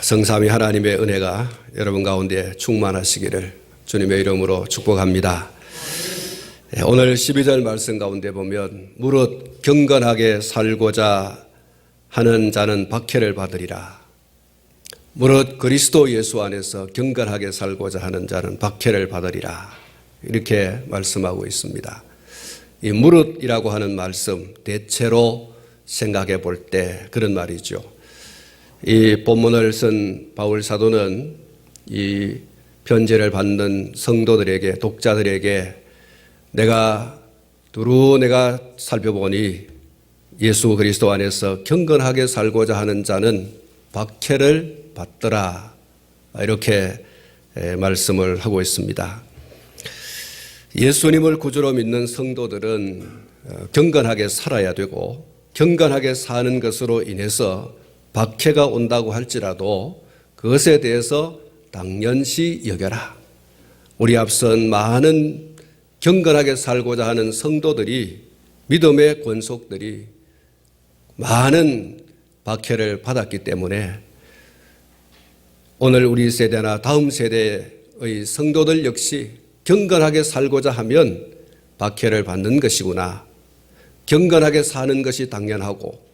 성삼위 하나님의 은혜가 여러분 가운데 충만하시기를 주님의 이름으로 축복합니다. 오늘 12절 말씀 가운데 보면 무릇 경건하게 살고자 하는 자는 박해를 받으리라. 무릇 그리스도 예수 안에서 경건하게 살고자 하는 자는 박해를 받으리라. 이렇게 말씀하고 있습니다. 이 무릇이라고 하는 말씀 대체로 생각해 볼 때 그런 말이죠. 이 본문을 쓴 바울 사도는 이 편지를 받는 성도들에게, 독자들에게 내가 살펴보니 예수 그리스도 안에서 경건하게 살고자 하는 자는 박해를 받더라. 이렇게 말씀을 하고 있습니다. 예수님을 구주로 믿는 성도들은 경건하게 살아야 되고 경건하게 사는 것으로 인해서 박해가 온다고 할지라도 그것에 대해서 당연시 여겨라. 우리 앞선 많은 경건하게 살고자 하는 성도들이, 믿음의 권속들이 많은 박해를 받았기 때문에 오늘 우리 세대나 다음 세대의 성도들 역시 경건하게 살고자 하면 박해를 받는 것이구나. 경건하게 사는 것이 당연하고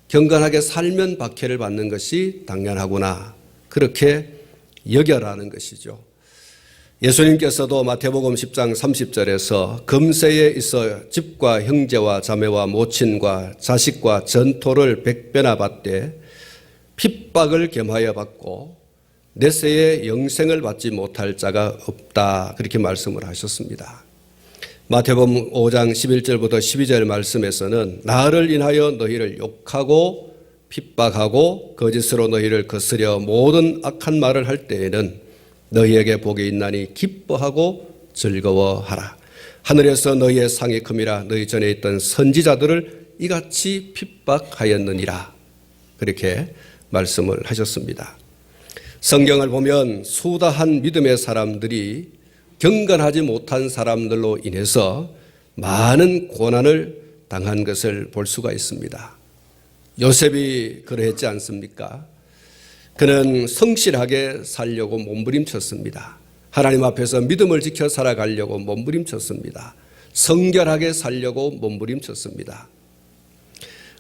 경건하게 살면 박해를 받는 것이 당연하구나. 그렇게 여겨라는 것이죠. 예수님께서도 마태복음 10장 30절에서 금세에 있어 집과 형제와 자매와 모친과 자식과 전토를 100배나 받되 핍박을 겸하여 받고 내세에 영생을 받지 못할 자가 없다. 그렇게 말씀을 하셨습니다. 마태복음 5장 11절부터 12절 말씀에서는 나를 인하여 너희를 욕하고 핍박하고 거짓으로 너희를 거스려 모든 악한 말을 할 때에는 너희에게 복이 있나니 기뻐하고 즐거워하라. 하늘에서 너희의 상이 큼이라. 너희 전에 있던 선지자들을 이같이 핍박하였느니라. 그렇게 말씀을 하셨습니다. 성경을 보면 수다한 믿음의 사람들이 경건하지 못한 사람들로 인해서 많은 고난을 당한 것을 볼 수가 있습니다. 요셉이 그러했지 않습니까? 그는 성실하게 살려고 몸부림쳤습니다. 하나님 앞에서 믿음을 지켜 살아가려고 몸부림쳤습니다. 성결하게 살려고 몸부림쳤습니다.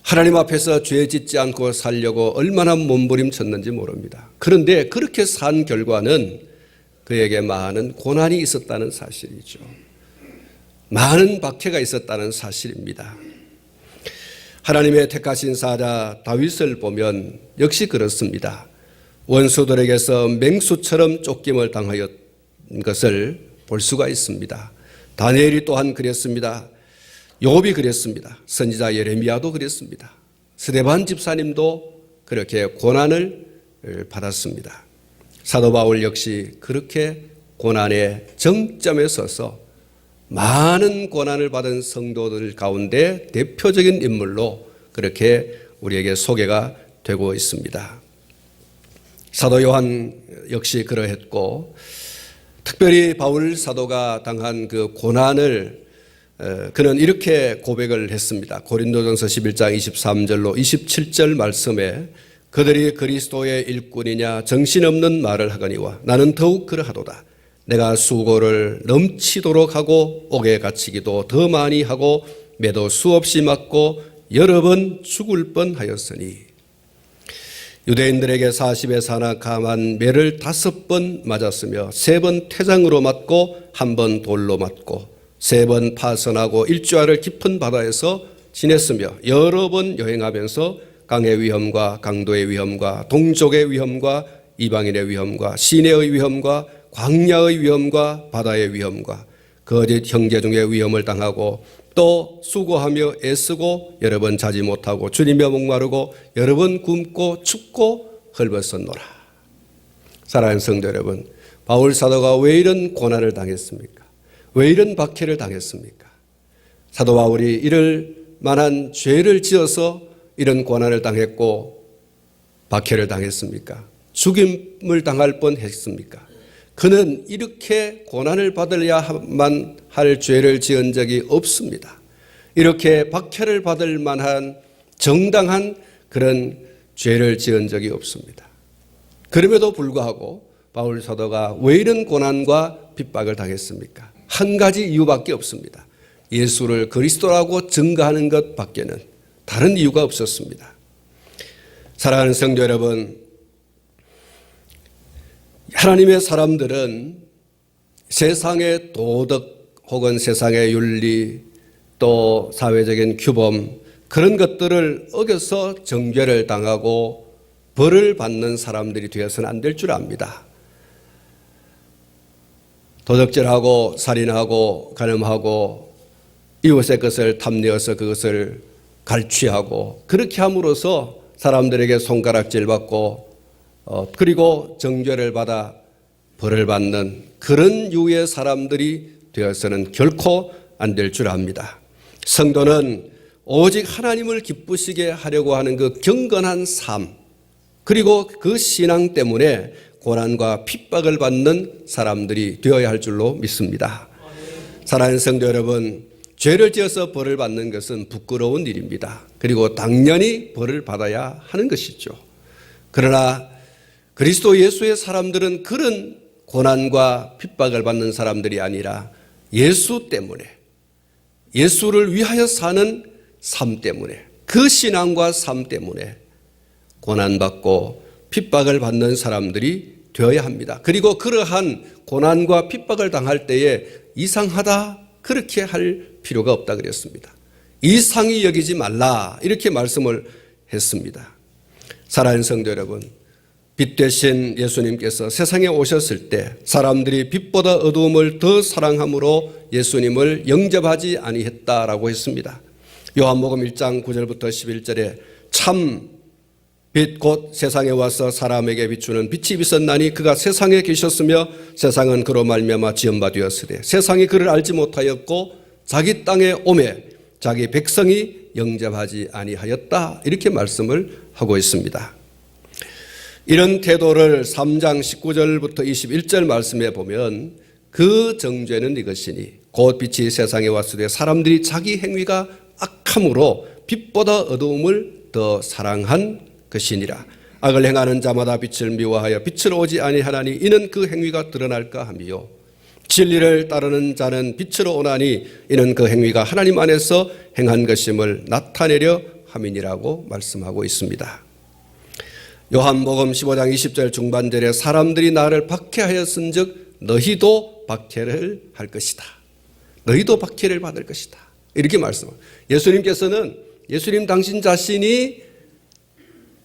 하나님 앞에서 죄 짓지 않고 살려고 얼마나 몸부림쳤는지 모릅니다. 그런데 그렇게 산 결과는 그에게 많은 고난이 있었다는 사실이죠. 많은 박해가 있었다는 사실입니다. 하나님의 택하신 사자 다윗을 보면 역시 그렇습니다. 원수들에게서 맹수처럼 쫓김을 당하였던 것을 볼 수가 있습니다. 다니엘이 또한 그랬습니다. 욥이 그랬습니다. 선지자 예레미야도 그랬습니다. 스데반 집사님도 그렇게 고난을 받았습니다. 사도 바울 역시 그렇게 고난의 정점에 서서 많은 고난을 받은 성도들 가운데 대표적인 인물로 그렇게 우리에게 소개가 되고 있습니다. 사도 요한 역시 그러했고, 특별히 바울 사도가 당한 그 고난을 그는 이렇게 고백을 했습니다. 고린도전서 11장 23절로 27절 말씀에 그들이 그리스도의 일꾼이냐 정신없는 말을 하거니와 나는 더욱 그러하도다. 내가 수고를 넘치도록 하고 옥에 갇히기도 더 많이 하고 매도 수없이 맞고 여러 번 죽을 뻔하였으니 유대인들에게 40에 하나 감한 매를 5번 맞았으며 3번 태장으로 맞고 1번 돌로 맞고 3번 파선하고 일주일을 깊은 바다에서 지냈으며 여러 번 여행하면서 강의 위험과 강도의 위험과 동족의 위험과 이방인의 위험과 시내의 위험과 광야의 위험과 바다의 위험과 거짓 형제 중에 위험을 당하고 또 수고하며 애쓰고 여러 번 자지 못하고 주님의 목마르고 여러 번 굶고 춥고 헐벗었노라. 사랑하는 성도 여러분, 바울 사도가 왜 이런 고난을 당했습니까? 왜 이런 박해를 당했습니까? 사도 바울이 이럴 만한 죄를 지어서 이런 고난을 당했고 박해를 당했습니까? 죽임을 당할 뻔했습니까? 그는 이렇게 고난을 받아야만 할 죄를 지은 적이 없습니다. 이렇게 박해를 받을 만한 정당한 그런 죄를 지은 적이 없습니다. 그럼에도 불구하고 바울 사도가 왜 이런 고난과 핍박을 당했습니까? 한 가지 이유밖에 없습니다. 예수를 그리스도라고 증거하는 것 밖에는 다른 이유가 없었습니다. 사랑하는 성도 여러분, 하나님의 사람들은 세상의 도덕 혹은 세상의 윤리 또 사회적인 규범 그런 것들을 어겨서 정죄를 당하고 벌을 받는 사람들이 되어서는 안 될 줄 압니다. 도적질하고 살인하고 간음하고 이웃의 것을 탐내어서 그것을 갈취하고 그렇게 함으로써 사람들에게 손가락질 받고 그리고 정죄를 받아 벌을 받는 그런 유의 사람들이 되어서는 결코 안 될 줄 압니다. 성도는 오직 하나님을 기쁘시게 하려고 하는 그 경건한 삶 그리고 그 신앙 때문에 고난과 핍박을 받는 사람들이 되어야 할 줄로 믿습니다. 사랑하는 성도 여러분, 죄를 지어서 벌을 받는 것은 부끄러운 일입니다. 그리고 당연히 벌을 받아야 하는 것이죠. 그러나 그리스도 예수의 사람들은 그런 고난과 핍박을 받는 사람들이 아니라 예수 때문에 예수를 위하여 사는 삶 때문에 그 신앙과 삶 때문에 고난받고 핍박을 받는 사람들이 되어야 합니다. 그리고 그러한 고난과 핍박을 당할 때에 이상하다 그렇게 할 필요가 없다 그랬습니다. 이상히 여기지 말라 이렇게 말씀을 했습니다. 사랑하는 성도 여러분, 빛 되신 예수님께서 세상에 오셨을 때 사람들이 빛보다 어두움을 더 사랑함으로 예수님을 영접하지 아니했다라고 했습니다. 요한복음 1장 9절부터 11절에 참 빛 곧 세상에 와서 사람에게 비추는 빛이 있었나니 그가 세상에 계셨으며 세상은 그로 말미암아 지은 바 되었으되 세상이 그를 알지 못하였고 자기 땅에 오매 자기 백성이 영접하지 아니하였다 이렇게 말씀을 하고 있습니다. 이런 태도를 3장 19절부터 21절 말씀에 보면 그 정죄는 이것이니 곧 빛이 세상에 왔으되 사람들이 자기 행위가 악함으로 빛보다 어두움을 더 사랑한 것이니라. 악을 행하는 자마다 빛을 미워하여 빛으로 오지 아니하나니 이는 그 행위가 드러날까 하미요. 진리를 따르는 자는 빛으로 오나니 이는 그 행위가 하나님 안에서 행한 것임을 나타내려 함이니라고 말씀하고 있습니다. 요한복음 15장 20절 중반절에 사람들이 나를 박해하였은즉 너희도 박해를 할 것이다. 너희도 박해를 받을 것이다. 이렇게 말씀합니다. 예수님 당신 자신이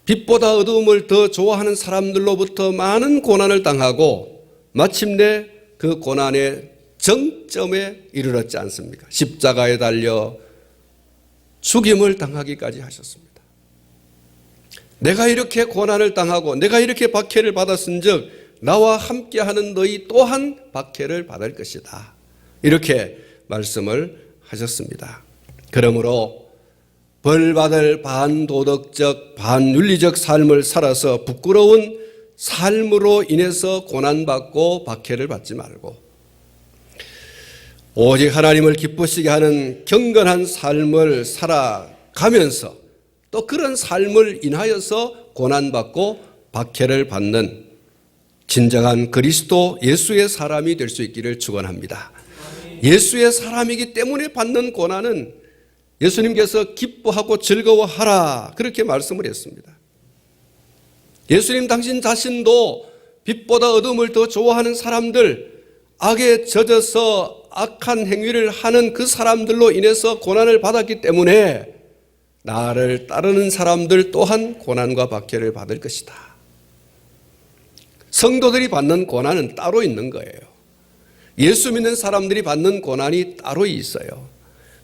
빛보다 어두움을 더 좋아하는 사람들로부터 많은 고난을 당하고 마침내 그 고난의 정점에 이르렀지 않습니까? 십자가에 달려 죽임을 당하기까지 하셨습니다. 내가 이렇게 고난을 당하고 내가 이렇게 박해를 받았은즉 나와 함께하는 너희 또한 박해를 받을 것이다. 이렇게 말씀을 하셨습니다. 그러므로 벌받을 반도덕적 반윤리적 삶을 살아서 부끄러운 삶으로 인해서 고난받고 박해를 받지 말고 오직 하나님을 기쁘시게 하는 경건한 삶을 살아가면서 또 그런 삶을 인하여서 고난받고 박해를 받는 진정한 그리스도 예수의 사람이 될 수 있기를 축원합니다. 예수의 사람이기 때문에 받는 고난은 예수님께서 기뻐하고 즐거워하라 그렇게 말씀을 했습니다. 예수님 당신 자신도 빛보다 어둠을 더 좋아하는 사람들, 악에 젖어서 악한 행위를 하는 그 사람들로 인해서 고난을 받았기 때문에 나를 따르는 사람들 또한 고난과 박해를 받을 것이다. 성도들이 받는 고난은 따로 있는 거예요. 예수 믿는 사람들이 받는 고난이 따로 있어요.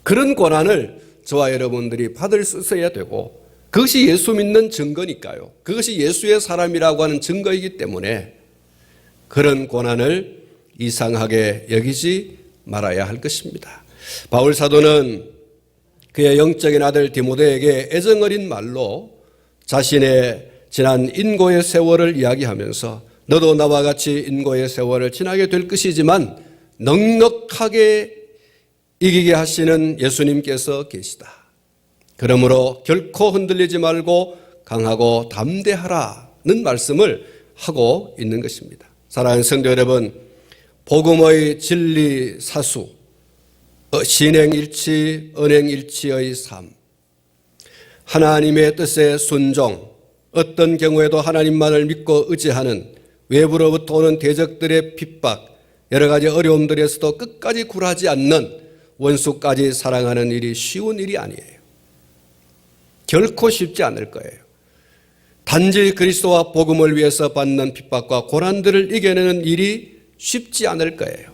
그런 고난을 저와 여러분들이 받을 수 있어야 되고 그것이 예수 믿는 증거니까요. 그것이 예수의 사람이라고 하는 증거이기 때문에 그런 고난을 이상하게 여기지 말아야 할 것입니다. 바울 사도는 그의 영적인 아들 디모데에게 애정어린 말로 자신의 지난 인고의 세월을 이야기하면서 너도 나와 같이 인고의 세월을 지나게 될 것이지만 넉넉하게 이기게 하시는 예수님께서 계시다. 그러므로 결코 흔들리지 말고 강하고 담대하라는 말씀을 하고 있는 것입니다. 사랑하는 성도 여러분, 복음의 진리 사수, 신행일치, 언행일치의 삶, 하나님의 뜻에 순종, 어떤 경우에도 하나님만을 믿고 의지하는 외부로부터 오는 대적들의 핍박, 여러 가지 어려움들에서도 끝까지 굴하지 않는 원수까지 사랑하는 일이 쉬운 일이 아니에요. 결코 쉽지 않을 거예요. 단지 그리스도와 복음을 위해서 받는 핍박과 고난들을 이겨내는 일이 쉽지 않을 거예요.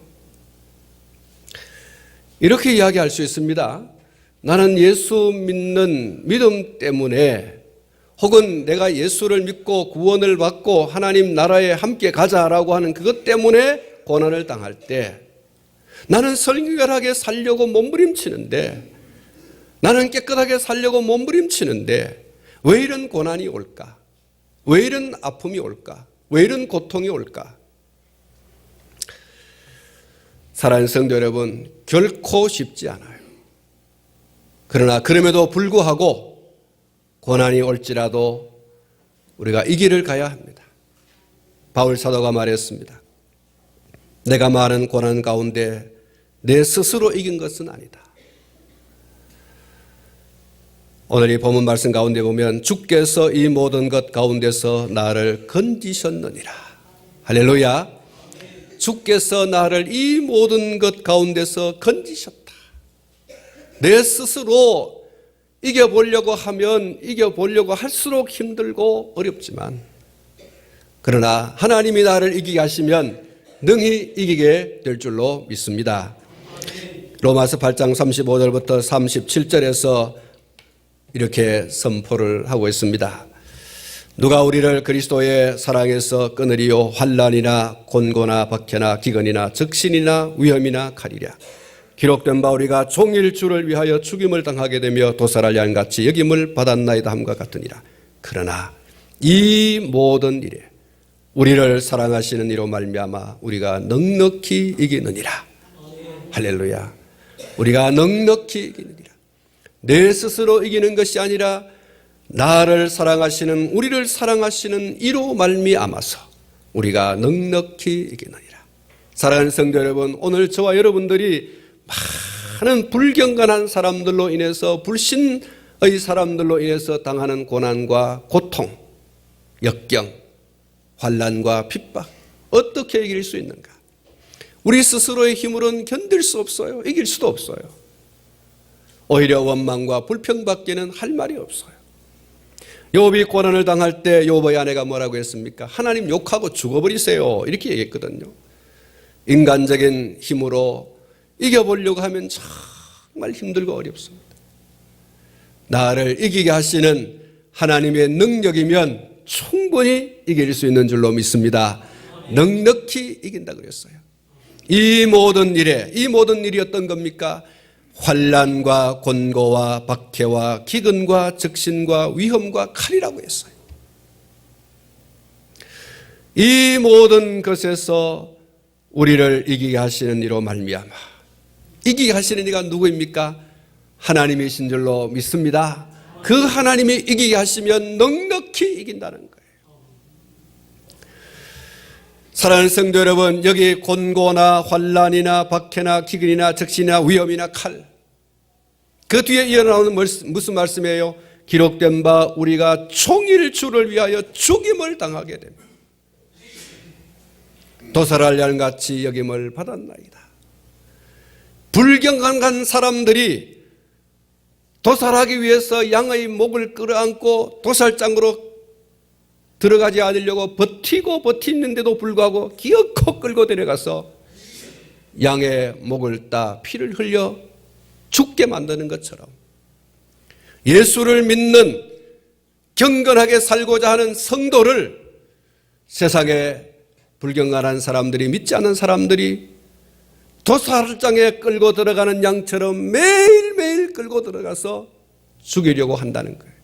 이렇게 이야기할 수 있습니다. 나는 예수 믿는 믿음 때문에 혹은 내가 예수를 믿고 구원을 받고 하나님 나라에 함께 가자라고 하는 그것 때문에 고난을 당할 때 나는 성결하게 살려고 몸부림치는데, 나는 깨끗하게 살려고 몸부림치는데 왜 이런 고난이 올까? 왜 이런 아픔이 올까? 왜 이런 고통이 올까? 사랑하는 성도 여러분, 결코 쉽지 않아요. 그러나 그럼에도 불구하고 고난이 올지라도 우리가 이 길을 가야 합니다. 바울 사도가 말했습니다. 내가 많은 고난 가운데 내 스스로 이긴 것은 아니다. 오늘 이 본문 말씀 가운데 보면 주께서 이 모든 것 가운데서 나를 건지셨느니라. 할렐루야. 주께서 나를 이 모든 것 가운데서 건지셨다. 내 스스로 이겨보려고 하면 이겨보려고 할수록 힘들고 어렵지만, 그러나 하나님이 나를 이기게 하시면 능히 이기게 될 줄로 믿습니다. 로마서 8장 35절부터 37절에서 이렇게 선포를 하고 있습니다. 누가 우리를 그리스도의 사랑에서 끊으리요? 환난이나 곤고나 박해나 기근이나 적신이나 위험이나 칼이랴. 기록된 바 우리가 종일 주를 위하여 죽임을 당하게 되며 도살할 양같이 여김을 받았나이다 함과 같으니라. 그러나 이 모든 일에 우리를 사랑하시는 이로 말미암아 우리가 넉넉히 이기느니라. 할렐루야. 우리가 넉넉히 이기느니라. 내 스스로 이기는 것이 아니라 나를 사랑하시는, 우리를 사랑하시는 이로 말미암아서 우리가 넉넉히 이기느니라. 사랑하는 성도 여러분, 오늘 저와 여러분들이 많은 불경건한 사람들로 인해서, 불신의 사람들로 인해서 당하는 고난과 고통, 역경, 환난과 핍박, 어떻게 이길 수 있는가? 우리 스스로의 힘으로는 견딜 수 없어요. 이길 수도 없어요. 오히려 원망과 불평밖에는 할 말이 없어요. 욥이 고난을 당할 때 욥의 아내가 뭐라고 했습니까? 하나님 욕하고 죽어버리세요. 이렇게 얘기했거든요. 인간적인 힘으로 이겨보려고 하면 정말 힘들고 어렵습니다. 나를 이기게 하시는 하나님의 능력이면 충분히 이길 수 있는 줄로 믿습니다. 넉넉히 이긴다 그랬어요. 이 모든 일이 어떤 겁니까? 환난과 곤고와 박해와 기근과 적신과 위험과 칼이라고 했어요. 이 모든 것에서 우리를 이기게 하시는 이로 말미암아, 이기게 하시는 이가 누구입니까? 하나님이신 줄로 믿습니다. 그 하나님이 이기게 하시면 넉넉히 이긴다는 거예요. 사랑하는 성도 여러분, 여기 곤고나 환난이나 박해나 기근이나 적신이나 위험이나 칼, 그 뒤에 이어나오는 무슨 말씀이에요? 기록된 바 우리가 종일 주를 위하여 죽임을 당하게 되며 도살할 양같이 여김을 받았나이다. 불경건한 사람들이 도살하기 위해서 양의 목을 끌어안고 도살장으로 들어가지 않으려고 버티는데도 불구하고 기어코 끌고 데려가서 양의 목을 따 피를 흘려 죽게 만드는 것처럼, 예수를 믿는 경건하게 살고자 하는 성도를 세상에 불경건한 사람들이, 믿지 않는 사람들이 도살장에 끌고 들어가는 양처럼 매일매일 끌고 들어가서 죽이려고 한다는 거예요.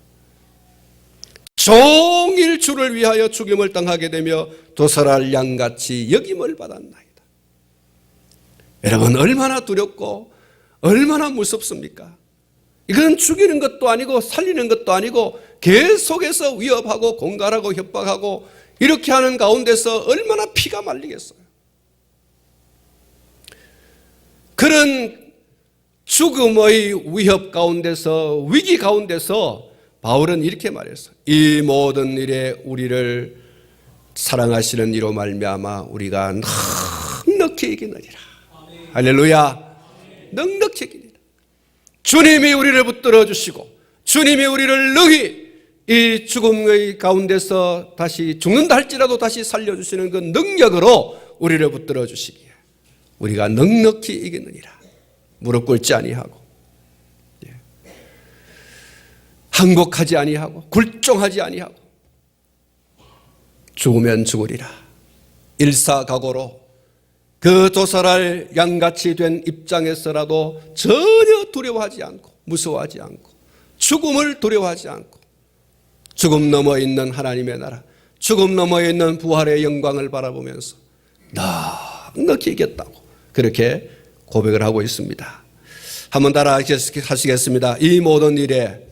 종일 주를 위하여 죽임을 당하게 되며 도살할 양같이 여김을 받았나이다. 여러분, 얼마나 두렵고 얼마나 무섭습니까? 이건 죽이는 것도 아니고 살리는 것도 아니고 계속해서 위협하고 공갈하고 협박하고 이렇게 하는 가운데서 얼마나 피가 말리겠어요. 그런 죽음의 위협 가운데서, 위기 가운데서 바울은 이렇게 말했어요. 이 모든 일에 우리를 사랑하시는 이로 말미암아 우리가 넉넉히 이기느니라. 할렐루야. 넉넉히 이기느니라. 주님이 우리를 붙들어 주시고 주님이 우리를 능히 이 죽음의 가운데서 다시 죽는다 할지라도 다시 살려주시는 그 능력으로 우리를 붙들어 주시기에 우리가 넉넉히 이기느니라. 무릎 꿇지 아니하고 항복하지 아니하고 굴종하지 아니하고 죽으면 죽으리라. 일사각오로 그 도살할 양같이 된 입장에서라도 전혀 두려워하지 않고 무서워하지 않고 죽음을 두려워하지 않고 죽음 넘어 있는 하나님의 나라, 죽음 넘어 있는 부활의 영광을 바라보면서 넉넉히 이겼다고 그렇게 고백을 하고 있습니다. 한번 따라 하시겠습니다. 이 모든 일에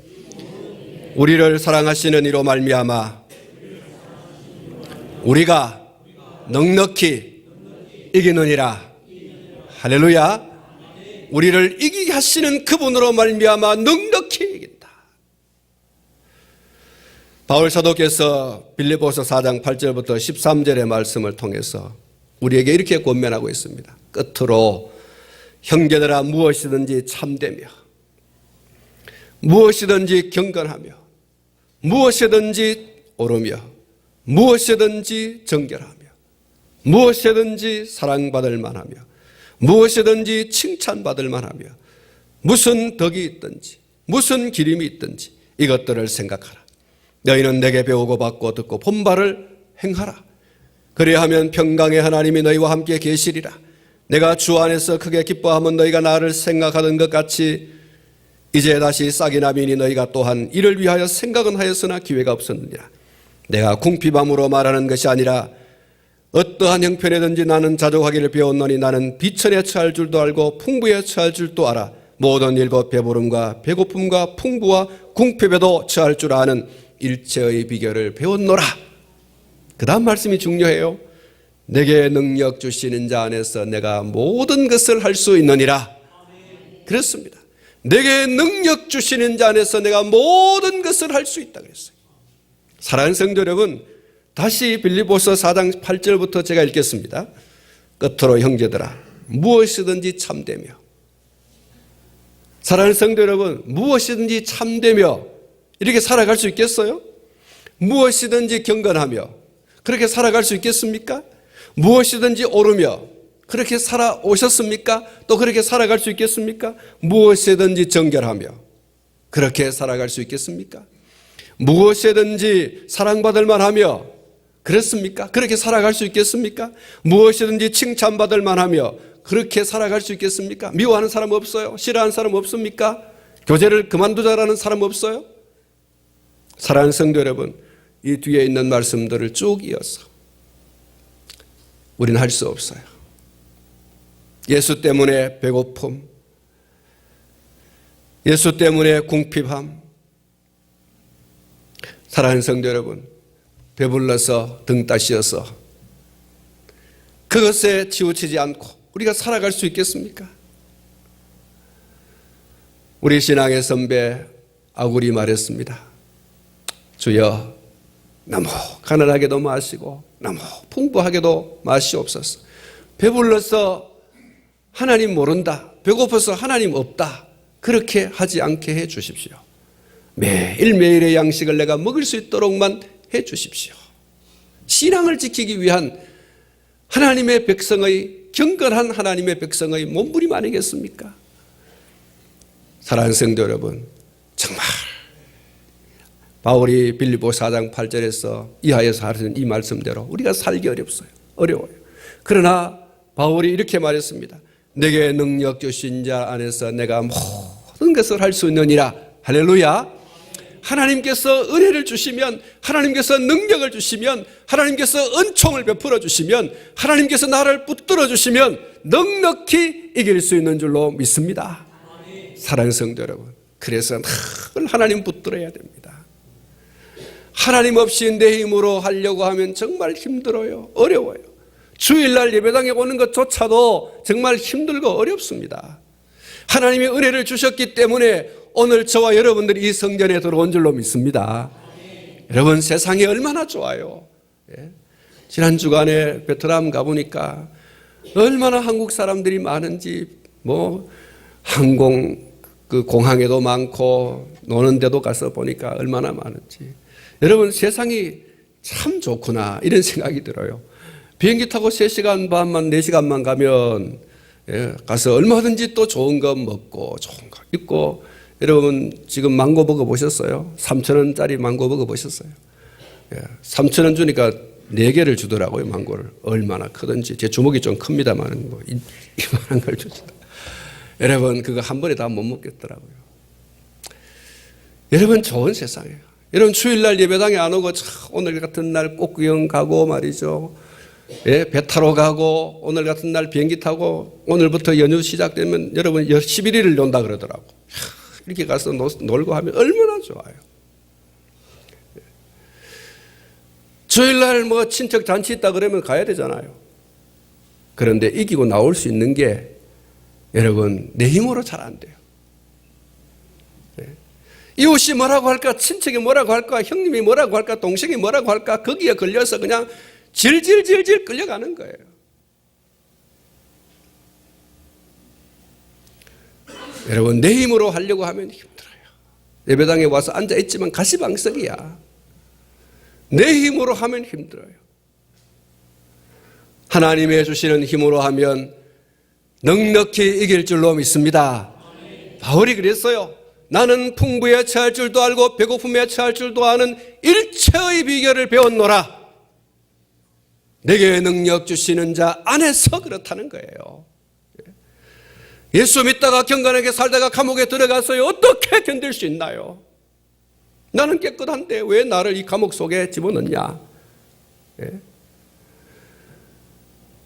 우리를 사랑하시는 이로 말미암아 우리가 넉넉히 이기느니라. 할렐루야. 우리를 이기게 하시는 그분으로 말미암아 넉넉히 이긴다. 바울 사도께서 빌립보서 4장 8절부터 13절의 말씀을 통해서 우리에게 이렇게 권면하고 있습니다. 끝으로 형제들아 무엇이든지 참되며 무엇이든지 경건하며 무엇이든지 옳으며 무엇이든지 정결하며 무엇이든지 사랑받을 만하며 무엇이든지 칭찬받을 만하며 무슨 덕이 있든지 무슨 기림이 있든지 이것들을 생각하라. 너희는 내게 배우고 받고 듣고 본 바를 행하라. 그리하면 평강의 하나님이 너희와 함께 계시리라. 내가 주 안에서 크게 기뻐하면 너희가 나를 생각하던 것 같이 이제 다시 싹이나 미니 너희가 또한 이를 위하여 생각은 하였으나 기회가 없었느니라. 내가 궁핍함으로 말하는 것이 아니라 어떠한 형편에든지 나는 자족하기를 배웠노니 나는 비천에 처할 줄도 알고 풍부에 처할 줄도 알아. 모든 일과 배부름과 배고픔과 풍부와 궁핍에도 처할 줄 아는 일체의 비결을 배웠노라. 그 다음 말씀이 중요해요. 내게 능력 주시는 자 안에서 내가 모든 것을 할 수 있느니라. 그렇습니다. 내게 능력 주시는 자 안에서 내가 모든 것을 할 수 있다 그랬어요. 사랑하는 성도 여러분, 다시 빌립보서 4장 8절부터 제가 읽겠습니다. 끝으로 형제들아 무엇이든지 참되며, 사랑하는 성도 여러분, 무엇이든지 참되며 이렇게 살아갈 수 있겠어요? 무엇이든지 경건하며 그렇게 살아갈 수 있겠습니까? 무엇이든지 옳으며 그렇게 살아오셨습니까? 또 그렇게 살아갈 수 있겠습니까? 무엇이든지 정결하며 그렇게 살아갈 수 있겠습니까? 무엇이든지 사랑받을 만하며 그렇습니까? 그렇게 살아갈 수 있겠습니까? 무엇이든지 칭찬받을 만하며 그렇게 살아갈 수 있겠습니까? 미워하는 사람 없어요? 싫어하는 사람 없습니까? 교제를 그만두자라는 사람 없어요? 사랑하는 성도 여러분, 이 뒤에 있는 말씀들을 쭉 이어서 우리는 할 수 없어요. 예수 때문에 배고픔, 예수 때문에 궁핍함, 사랑하는 성도 여러분, 배불러서 등 따시어서 그것에 치우치지 않고 우리가 살아갈 수 있겠습니까? 우리 신앙의 선배 아굴이 말했습니다. 주여, 너무 가난하게도 마시고 너무 풍부하게도 마시옵소서. 배불러서 하나님 모른다, 배고파서 하나님 없다, 그렇게 하지 않게 해 주십시오. 매일매일의 양식을 내가 먹을 수 있도록만 해 주십시오. 신앙을 지키기 위한 하나님의 백성의, 경건한 하나님의 백성의 몸부림 아니겠습니까? 사랑하는 성도 여러분, 정말 바울이 빌립보 4장 8절에서 이하에서 하는 이 말씀대로 우리가 살기 어려워요. 그러나 바울이 이렇게 말했습니다. 내게 능력 주신 자 안에서 내가 모든 것을 할 수 있느니라. 할렐루야. 하나님께서 은혜를 주시면, 하나님께서 능력을 주시면, 하나님께서 은총을 베풀어 주시면, 하나님께서 나를 붙들어 주시면 넉넉히 이길 수 있는 줄로 믿습니다. 사랑하는 성도 여러분, 그래서 늘 하나님 붙들어야 됩니다. 하나님 없이 내 힘으로 하려고 하면 정말 힘들어요. 어려워요. 주일날 예배당에 오는 것조차도 정말 힘들고 어렵습니다. 하나님이 은혜를 주셨기 때문에 오늘 저와 여러분들이 이 성전에 들어온 줄로 믿습니다. 여러분, 세상이 얼마나 좋아요. 지난 주간에 베트남 가보니까 얼마나 한국 사람들이 많은지, 공항에도 많고 노는 데도 가서 보니까 얼마나 많은지. 여러분, 세상이 참 좋구나 이런 생각이 들어요. 비행기 타고 3시간 반만 4시간만 가면 가서 얼마든지 또 좋은 거 먹고 좋은 거 입고. 여러분, 지금 망고 버거 보셨어요? 3,000원짜리 망고 버거 보셨어요? 3,000원 주니까 4개를 주더라고요. 망고를. 얼마나 크든지. 제 주먹이 좀 큽니다만 이만한 걸 주시다. 여러분, 그거 한 번에 다 못 먹겠더라고요. 여러분, 좋은 세상이에요. 여러분, 주일날 예배당에 안 오고 오늘 같은 날 꽃구경 가고 말이죠. 배 타러 가고 오늘 같은 날 비행기 타고 오늘부터 연휴 시작되면 여러분 11일을 논다 그러더라고. 이렇게 가서 놀고 하면 얼마나 좋아요. 주일날 친척 잔치 있다 그러면 가야 되잖아요. 그런데 이기고 나올 수 있는 게 여러분 내 힘으로 잘 안 돼요. 이웃이 뭐라고 할까, 친척이 뭐라고 할까, 형님이 뭐라고 할까, 동생이 뭐라고 할까, 거기에 걸려서 그냥 질질질질 끌려가는 거예요. 여러분, 내 힘으로 하려고 하면 힘들어요. 예배당에 와서 앉아있지만 가시방석이야. 내 힘으로 하면 힘들어요. 하나님이 주시는 힘으로 하면 넉넉히 이길 줄로 믿습니다. 바울이 그랬어요. 나는 풍부에 처할 줄도 알고 배고픔에 처할 줄도 아는 일체의 비결을 배웠노라. 내게 능력 주시는 자 안에서 그렇다는 거예요. 예수 믿다가 경건하게 살다가 감옥에 들어갔어요. 어떻게 견딜 수 있나요? 나는 깨끗한데 왜 나를 이 감옥 속에 집어넣냐?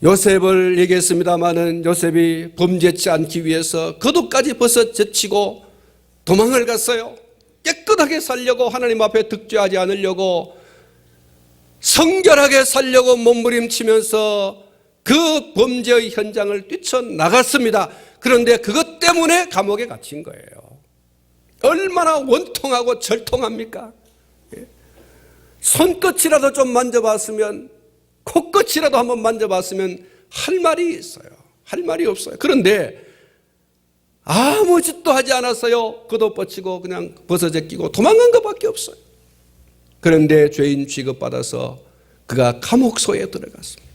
요셉을 얘기했습니다마는 요셉이 범죄치 않기 위해서 겉옷까지 벗어 제치고 도망을 갔어요. 깨끗하게 살려고, 하나님 앞에 득죄하지 않으려고, 성결하게 살려고 몸부림치면서 그 범죄의 현장을 뛰쳐나갔습니다. 그런데 그것 때문에 감옥에 갇힌 거예요. 얼마나 원통하고 절통합니까? 손끝이라도 좀 만져봤으면, 코끝이라도 한번 만져봤으면 할 말이 있어요. 할 말이 없어요. 그런데 아무 짓도 하지 않았어요. 겉옷 벗치고 그냥 벗어제끼고 도망간 것밖에 없어요. 그런데 죄인 취급받아서 그가 감옥소에 들어갔습니다.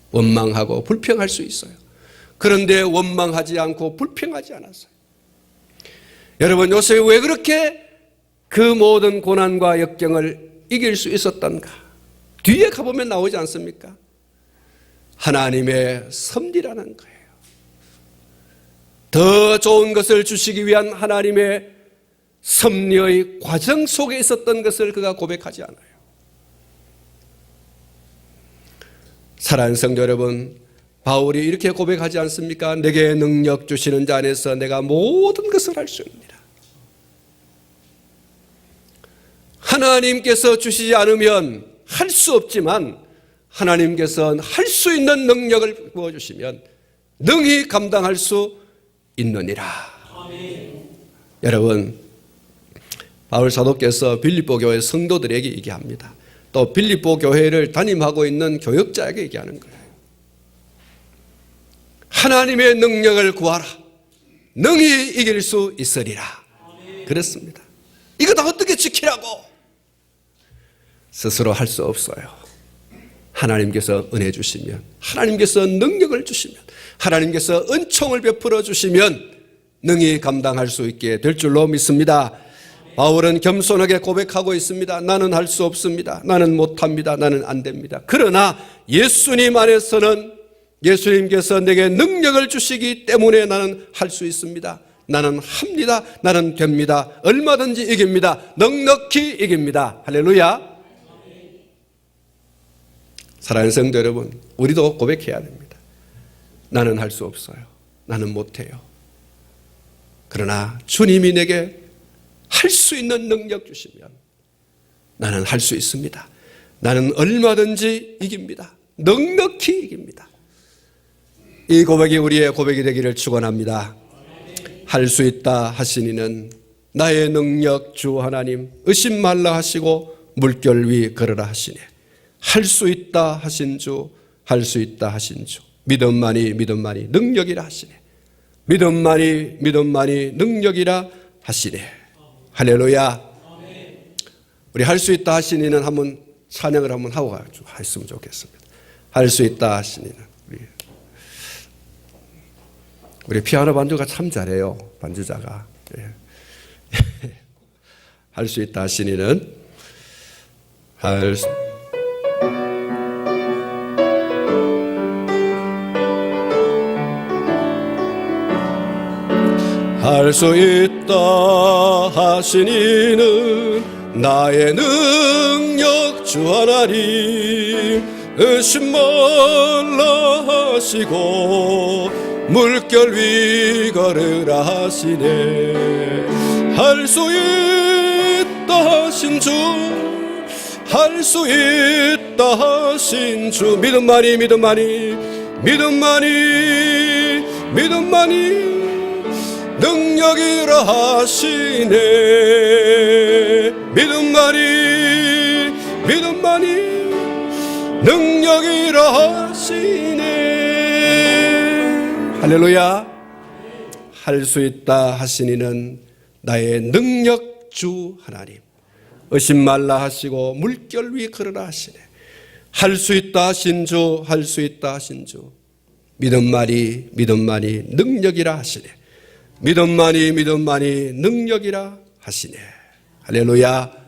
원망하고 불평할 수 있어요. 그런데 원망하지 않고 불평하지 않았어요. 여러분, 요셉이 왜 그렇게 그 모든 고난과 역경을 이길 수 있었던가? 뒤에 가보면 나오지 않습니까? 하나님의 섭리라는 거예요. 더 좋은 것을 주시기 위한 하나님의 섭리의 과정 속에 있었던 것을 그가 고백하지 않아요. 사랑하는 성도 여러분, 바울이 이렇게 고백하지 않습니까? 내게 능력 주시는 자 안에서 내가 모든 것을 할 수 있습니다. 하나님께서 주시지 않으면 할 수 없지만 하나님께서는 할 수 있는 능력을 부어주시면 능히 감당할 수 있느니라. 아멘. 여러분, 바울 사도께서 빌립보 교회 성도들에게 얘기합니다. 또 빌립보 교회를 담임하고 있는 교역자에게 얘기하는 거예요. 하나님의 능력을 구하라. 능히 이길 수 있으리라. 아멘. 그렇습니다. 이거 다 어떻게 지키라고? 스스로 할 수 없어요. 하나님께서 은혜 주시면, 하나님께서 능력을 주시면, 하나님께서 은총을 베풀어 주시면 능히 감당할 수 있게 될 줄로 믿습니다. 바울은 겸손하게 고백하고 있습니다. 나는 할 수 없습니다. 나는 못합니다. 나는 안 됩니다. 그러나 예수님 안에서는 예수님께서 내게 능력을 주시기 때문에 나는 할 수 있습니다. 나는 합니다. 나는 됩니다. 얼마든지 이깁니다. 넉넉히 이깁니다. 할렐루야. 사랑하는 성도 여러분, 우리도 고백해야 됩니다. 나는 할 수 없어요. 나는 못해요. 그러나 주님이 내게 할 수 있는 능력 주시면 나는 할 수 있습니다. 나는 얼마든지 이깁니다. 넉넉히 이깁니다. 이 고백이 우리의 고백이 되기를 축원합니다. 할 수 있다 하시니는 나의 능력 주 하나님 의심 말라 하시고 물결 위 걸으라 하시네. 할 수 있다 하신 주, 할 수 있다 하신 주, 믿음만이 능력이라 하시네. 믿음만이 능력이라 하시네. 할렐루야. 우리 할 수 있다 하시니는 한번 찬양을 한번 하고 했으면 좋겠습니다. 할 수 있다 하시니는 우리 피아노 반주가 참 잘해요. 반주자가. 할 수 있다 하시니는 할 수 있다 하시니는 나의 능력 주 하나님 의심 말라 하시고 물결 위 걸으라 하시네. 할 수 있다 하신 주, 할 수 있다 하신 주, 믿음만이 능력이라 하시네. 믿음만이 능력이라 하시네. 할렐루야. 할 수 있다 하시니는 나의 능력 주 하나님 의심 말라 하시고 물결 위 걸으라 하시네. 할 수 있다 하신 주, 할 수 있다 하신 주, 믿음만이 능력이라 하시네. 믿음만이 능력이라 하시네. 할렐루야.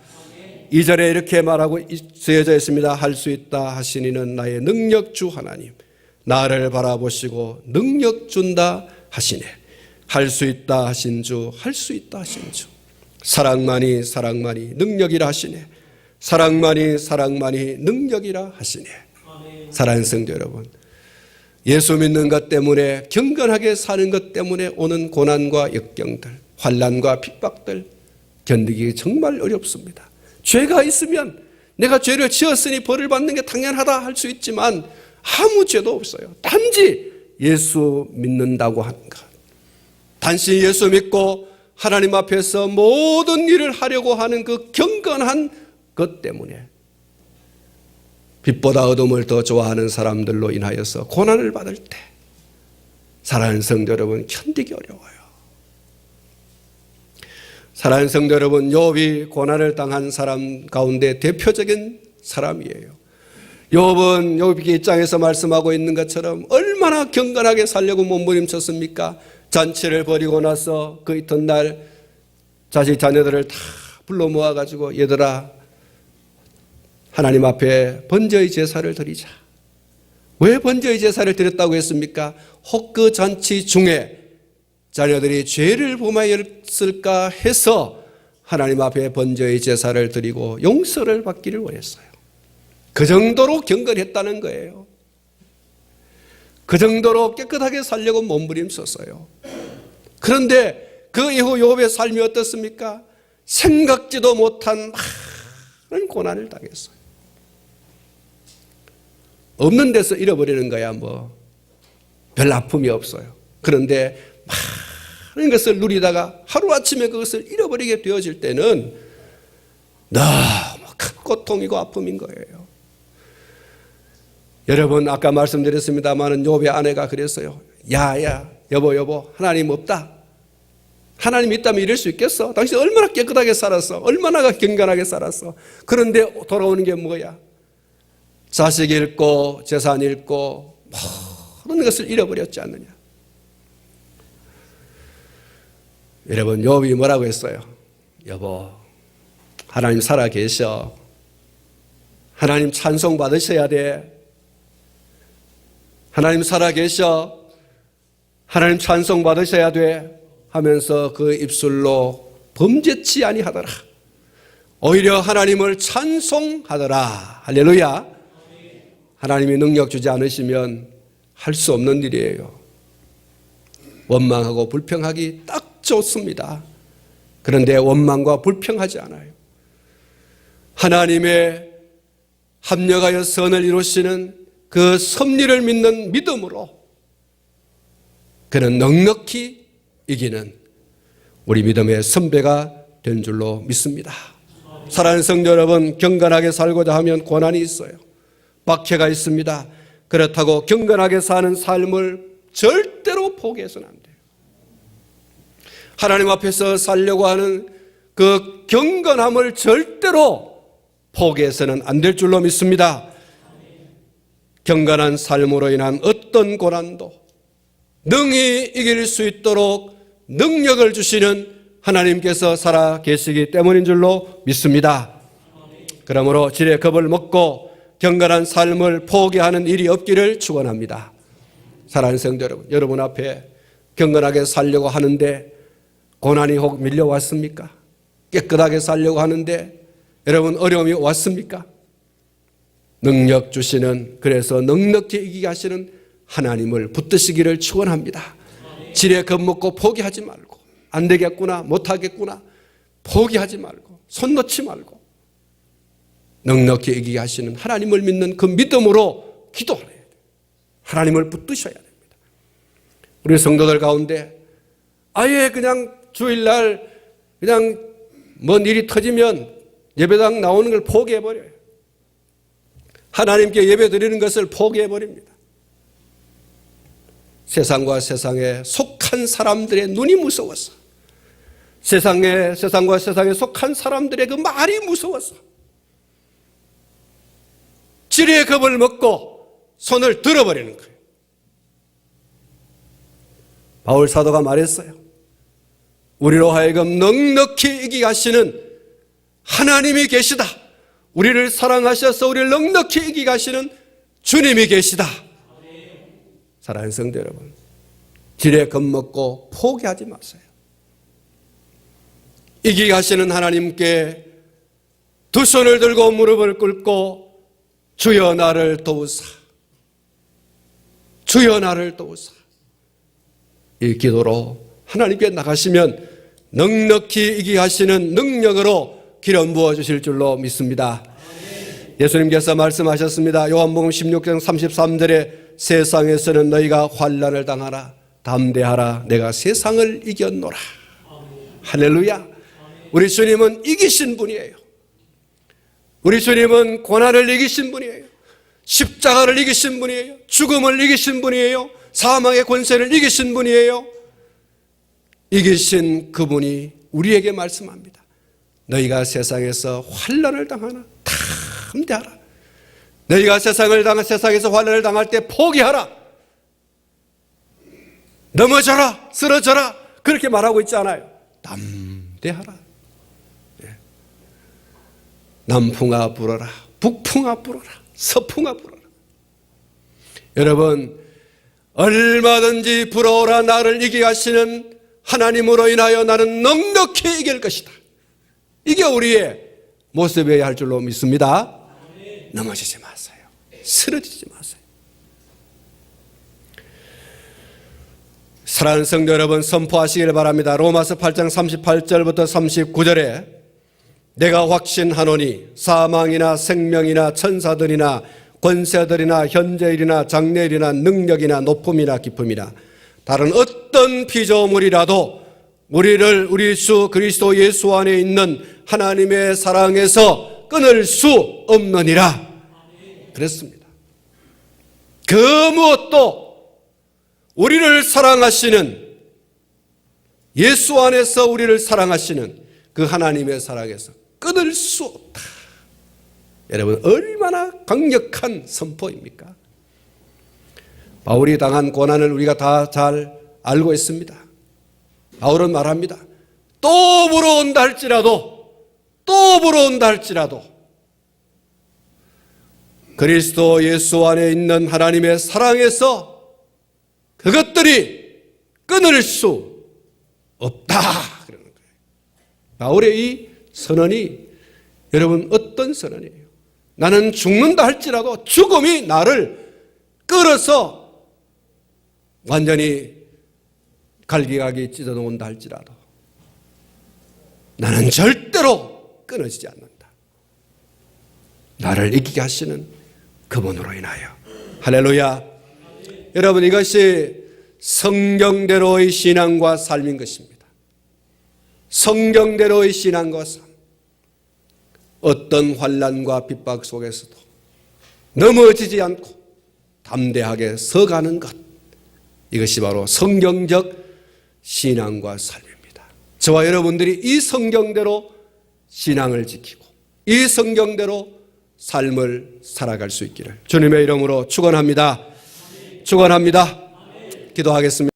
2절에 이렇게 말하고 쓰여져 있습니다. 할 수 있다 하시니는 나의 능력 주 하나님 나를 바라보시고 능력 준다 하시네. 할 수 있다 하신 주, 할 수 있다 하신 주, 사랑만이 능력이라 하시네. 사랑만이 능력이라 하시네. 사랑하는 성도 여러분, 예수 믿는 것 때문에 경건하게 사는 것 때문에 오는 고난과 역경들, 환난과 핍박들 견디기 정말 어렵습니다. 죄가 있으면 내가 죄를 지었으니 벌을 받는 게 당연하다 할 수 있지만 아무 죄도 없어요. 단지 예수 믿는다고 하는 것, 단지 예수 믿고 하나님 앞에서 모든 일을 하려고 하는 그 경건한 것 때문에 빛보다 어둠을 더 좋아하는 사람들로 인하여서 고난을 받을 때 사랑하는 성도 여러분 견디기 어려워요. 사랑하는 성도 여러분, 욥이 고난을 당한 사람 가운데 대표적인 사람이에요. 욥은 욥기 입장에서 말씀하고 있는 것처럼 얼마나 경건하게 살려고 몸부림쳤습니까? 잔치를 벌이고 나서 그 이튿날 자식 자녀들을 다 불러 모아가지고 얘들아 하나님 앞에 번제의 제사를 드리자. 왜 번제의 제사를 드렸다고 했습니까? 혹 그 잔치 중에 자녀들이 죄를 범하였을까 해서 하나님 앞에 번제의 제사를 드리고 용서를 받기를 원했어요. 그 정도로 경건했다는 거예요. 그 정도로 깨끗하게 살려고 몸부림쳤어요. 그런데 그 이후 욥의 삶이 어떻습니까? 생각지도 못한 많은 고난을 당했어요. 없는 데서 잃어버리는 거야 별 아픔이 없어요. 그런데 많은 것을 누리다가 하루아침에 그것을 잃어버리게 되어질 때는 너무 큰 고통이고 아픔인 거예요. 여러분 아까 말씀드렸습니다마는 욥의 아내가 그랬어요. 야 여보 하나님 없다. 하나님 있다면 이럴 수 있겠어? 당신 얼마나 깨끗하게 살았어? 얼마나 경건하게 살았어? 그런데 돌아오는 게 뭐야? 자식 잃고 재산 잃고 모든 것을 잃어버렸지 않느냐. 여러분 욥이 뭐라고 했어요? 여보 하나님 살아계셔. 하나님 찬송 받으셔야 돼. 하나님 살아계셔. 하나님 찬송 받으셔야 돼 하면서 그 입술로 범죄치 아니하더라. 오히려 하나님을 찬송하더라. 할렐루야. 하나님이 능력 주지 않으시면 할 수 없는 일이에요. 원망하고 불평하기 딱 좋습니다. 그런데 원망과 불평하지 않아요. 하나님의 합력하여 선을 이루시는 그 섭리를 믿는 믿음으로 그는 넉넉히 이기는 우리 믿음의 선배가 된 줄로 믿습니다. 사랑하는 성도 여러분, 경건하게 살고자 하면 고난이 있어요. 박해가 있습니다. 그렇다고 경건하게 사는 삶을 절대로 포기해서는 안 돼요. 하나님 앞에서 살려고 하는 그 경건함을 절대로 포기해서는 안 될 줄로 믿습니다. 경건한 삶으로 인한 어떤 고난도 능히 이길 수 있도록 능력을 주시는 하나님께서 살아 계시기 때문인 줄로 믿습니다. 그러므로 질의 겁을 먹고 경건한 삶을 포기하는 일이 없기를 축원합니다. 사랑하는 성도 여러분, 여러분 앞에 경건하게 살려고 하는데 고난이 혹 밀려왔습니까? 깨끗하게 살려고 하는데 여러분 어려움이 왔습니까? 능력 주시는, 그래서 넉넉히 이기게 하시는 하나님을 붙드시기를 축원합니다. 질에 겁먹고 포기하지 말고, 안 되겠구나, 못하겠구나, 포기하지 말고, 손 놓지 말고 넉넉히 이기게 하시는 하나님을 믿는 그 믿음으로 기도해야 돼요. 하나님을 붙드셔야 됩니다. 우리 성도들 가운데 아예 그냥 주일날 그냥 뭔 일이 터지면 예배당 나오는 걸 포기해버려요. 하나님께 예배 드리는 것을 포기해버립니다. 세상과 세상에 속한 사람들의 눈이 무서워서, 세상과 세상에 속한 사람들의 그 말이 무서워서 지리의 겁을 먹고 손을 들어버리는 거예요. 바울 사도가 말했어요. 우리로 하여금 넉넉히 이기게 하시는 하나님이 계시다. 우리를 사랑하셔서 우리를 넉넉히 이기게 하시는 주님이 계시다. 사랑하는 성도 여러분, 지레 겁먹고 포기하지 마세요. 이기게 하시는 하나님께 두 손을 들고 무릎을 꿇고 주여 나를 도우사, 주여 나를 도우사, 이 기도로 하나님께 나가시면 넉넉히 이기게 하시는 능력으로 기름 부어주실 줄로 믿습니다. 예수님께서 말씀하셨습니다. 요한복음 16장 33절에 세상에서는 너희가 환난을 당하라, 담대하라, 내가 세상을 이겼노라. 할렐루야. 우리 주님은 이기신 분이에요. 우리 주님은 고난을 이기신 분이에요. 십자가를 이기신 분이에요. 죽음을 이기신 분이에요. 사망의 권세를 이기신 분이에요. 이기신 그분이 우리에게 말씀합니다. 너희가 세상에서 환난을 당하나 담대하라. 너희가 세상에서 환난을 당할 때 포기하라. 넘어져라, 쓰러져라, 그렇게 말하고 있지 않아요. 담대하라. 남풍아 불어라, 북풍아 불어라, 서풍아 불어라. 여러분, 얼마든지 불어오라. 나를 이기게 하시는 하나님으로 인하여 나는 넉넉히 이길 것이다. 이게 우리의 모습이어야 할 줄로 믿습니다. 넘어지지 마세요. 쓰러지지 마세요. 사랑하는 성도 여러분, 선포하시길 바랍니다. 로마서 8장 38절부터 39절에 내가 확신하노니 사망이나 생명이나 천사들이나 권세들이나 현재일이나 장래일이나 능력이나 높음이나 깊음이나 다른 어떤 피조물이라도 우리를 우리 주 그리스도 예수 안에 있는 하나님의 사랑에서 끊을 수 없느니라 그랬습니다. 그 무엇도 우리를 사랑하시는, 예수 안에서 우리를 사랑하시는 그 하나님의 사랑에서 끊을 수 없다. 여러분, 얼마나 강력한 선포입니까? 바울이 당한 고난을 우리가 다 잘 알고 있습니다. 바울은 말합니다. 또 불어온다 할지라도 그리스도 예수 안에 있는 하나님의 사랑에서 그것들이 끊을 수 없다. 그러는 거예요. 바울의 이 선언이 여러분 어떤 선언이에요? 나는 죽는다 할지라도 죽음이 나를 끌어서 완전히 갈기갈기 찢어놓는다 할지라도 나는 절대로 끊어지지 않는다. 나를 이기게 하시는 그분으로 인하여. 할렐루야. 여러분, 이것이 성경대로의 신앙과 삶인 것입니다. 성경대로의 신앙과 삶. 어떤 환난과 핍박 속에서도 넘어지지 않고 담대하게 서가는 것. 이것이 바로 성경적 신앙과 삶입니다. 저와 여러분들이 이 성경대로 신앙을 지키고 이 성경대로 삶을 살아갈 수 있기를 주님의 이름으로 축원합니다. 축원합니다. 기도하겠습니다.